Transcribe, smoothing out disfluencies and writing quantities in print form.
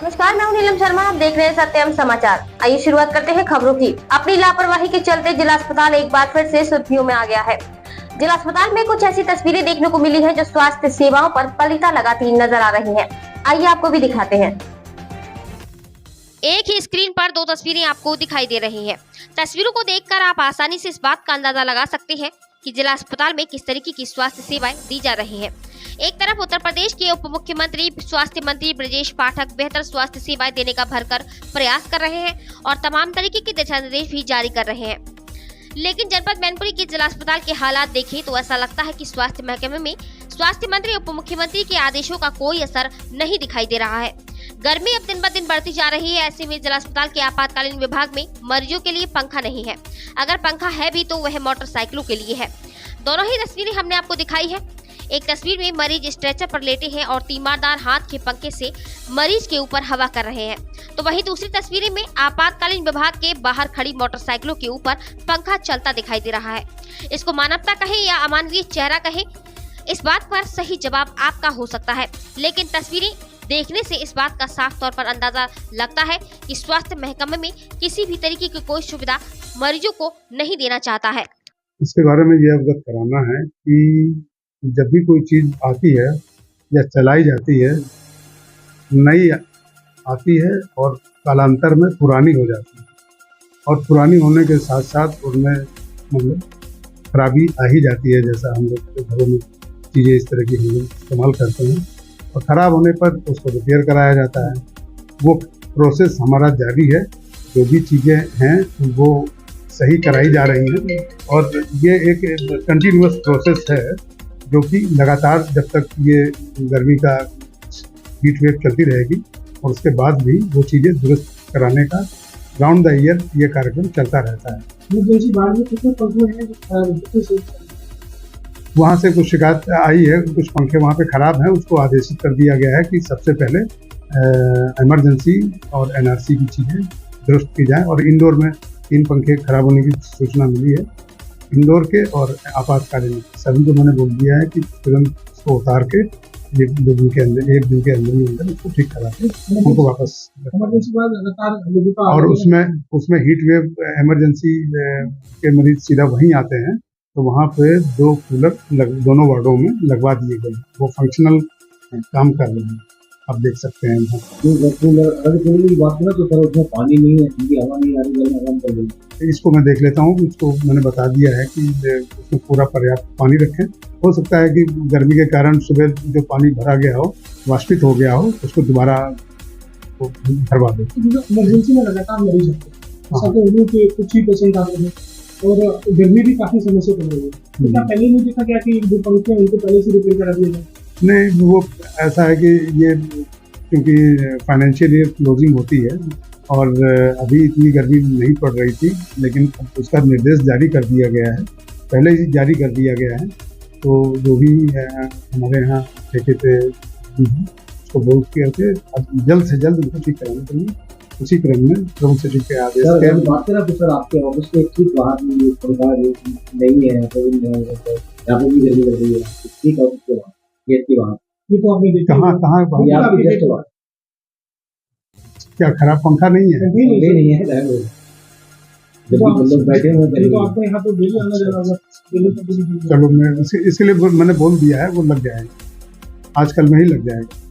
नमस्कार, मैं हूं नीलम शर्मा। आप देख रहे हैं सत्यम समाचार। आइए शुरुआत करते हैं खबरों की। अपनी लापरवाही के चलते जिला अस्पताल एक बार फिर से सुर्खियों में आ गया है। जिला अस्पताल में कुछ ऐसी तस्वीरें देखने को मिली है जो स्वास्थ्य सेवाओं पर पलीता लगाती नजर आ रही है। आइए आपको भी दिखाते हैं। एक ही स्क्रीन पर दो तस्वीरें आपको दिखाई दे रही हैं। तस्वीरों को देखकर आप आसानी से इस बात का अंदाजा लगा सकते हैं कि जिला अस्पताल में किस तरीके की स्वास्थ्य सेवाएं दी जा रही हैं। एक तरफ उत्तर प्रदेश के उप मुख्यमंत्री स्वास्थ्य मंत्री ब्रजेश पाठक बेहतर स्वास्थ्य सेवाएं देने का भरकर प्रयास कर रहे हैं और तमाम तरीके के दिशा निर्देश भी जारी कर रहे हैं, लेकिन जनपद मैनपुरी के जिला अस्पताल के हालात देखें तो ऐसा लगता है कि स्वास्थ्य महकमे में स्वास्थ्य मंत्री उप मुख्यमंत्री के आदेशों का कोई असर नहीं दिखाई दे रहा है। गर्मी अब दिन ब दिन बढ़ती जा रही है। ऐसे में जिला अस्पताल के आपातकालीन विभाग में मरीजों के लिए पंखा नहीं है। अगर पंखा है भी तो वह मोटरसाइकिलों के लिए है। दोनों ही तस्वीरें हमने आपको दिखाई है। एक तस्वीर में मरीज स्ट्रेचर पर लेटे हैं और तीमारदार हाथ के पंखे से मरीज के ऊपर हवा कर रहे हैं, तो वहीं दूसरी तस्वीरें में आपातकालीन विभाग के बाहर खड़ी मोटरसाइकिलों के ऊपर पंखा चलता दिखाई दे रहा है। इसको मानवता कहे या अमानवीय चेहरा कहे, इस बात पर सही जवाब आपका हो सकता है, लेकिन तस्वीरें देखने से इस बात का साफ तौर पर अंदाजा लगता है कि स्वास्थ्य महकमे में किसी भी तरीके की कोई सुविधा मरीजों को नहीं देना चाहता है। इसके बारे में ये अवगत कराना है कि जब भी कोई चीज आती है या चलाई जाती है, नई आती है और कालांतर में पुरानी हो जाती है, और पुरानी होने के साथ साथ उनमें मतलब खराबी आ ही जाती है। जैसा हम लोग के घरों में चीज़ें इस तरह की हम लोग इस्तेमाल करते हैं और ख़राब होने पर उसको रिपेयर कराया जाता है। वो प्रोसेस हमारा जारी है। जो भी चीज़ें हैं वो सही कराई जा रही हैं और ये एक कंटिन्यूअस प्रोसेस है जो कि लगातार जब तक ये गर्मी का हीट वेव चलती रहेगी और उसके बाद भी वो चीज़ें दुरुस्त कराने का राउंड द ईयर ये कार्यक्रम चलता रहता है। वहाँ से कुछ शिकायत आई है, कुछ पंखे वहाँ पे ख़राब हैं, उसको आदेशित कर दिया गया है कि सबसे पहले इमरजेंसी और एनआरसी की चीज़ें दुरुस्त की जाएँ। और इंडोर में 3 पंखे खराब होने की सूचना मिली है। इंडोर के और आपातकालीन सभी को मैंने बोल दिया है कि तुरंत उसको उतार के एक दिन के अंदर उसको ठीक करा के उनको वापस। और उसमें हीट वेव इमरजेंसी के मरीज सीधा वहीं आते हैं, तो वहाँ पे 2 कूलर दोनों वार्डों में लगवा दिए गए। वो फंक्शनल काम कर रहे हैं, आप देख सकते हैं। पानी नहीं है, हवा नहीं आ रही, इसको मैं देख लेता हूँ। उसको मैंने बता दिया है कि उसमें पूरा पर्याप्त पानी रखें। हो सकता है कि गर्मी के कारण सुबह जो पानी भरा गया हो, वाष्पित हो गया हो, उसको दोबारा भरवा दें। इमरजेंसी में लगातार मरीज होते हैं, कुछ ही पेशेंट आते हैं और गर्मी भी काफी समस्या पड़ रही है। क्या पहले नहीं देखा गया कि जो पंखे उनको पहले से रिपेयर करा दिया जाए? नहीं, वो ऐसा है कि ये क्योंकि फाइनेंशियल ईयर क्लोजिंग होती है और अभी इतनी गर्मी नहीं पड़ रही थी, लेकिन उसका निर्देश जारी कर दिया गया है, पहले ही जारी कर दिया गया है। तो जो भी हमारे यहाँ ठेके पे उसको बोल करके अब जल्द से जल्द उनको ठीक कराना चाहिए। उसी क्रम में प्रमुख सचिव के आदेश के बात करें तो सर आपके ऑफिस में ठीक बाहर नहीं है, यहाँ पे भी गर्मी लग रही है, ठीक है उसके बाद गेट के बाहर ये तो आपने देखा कहाँ क्या खराब पंखा नहीं है? नहीं है, चलो मैं इसके लिए मैंने बोल दिया है, वो लग जाएगा, आजकल में ही लग जाएगा।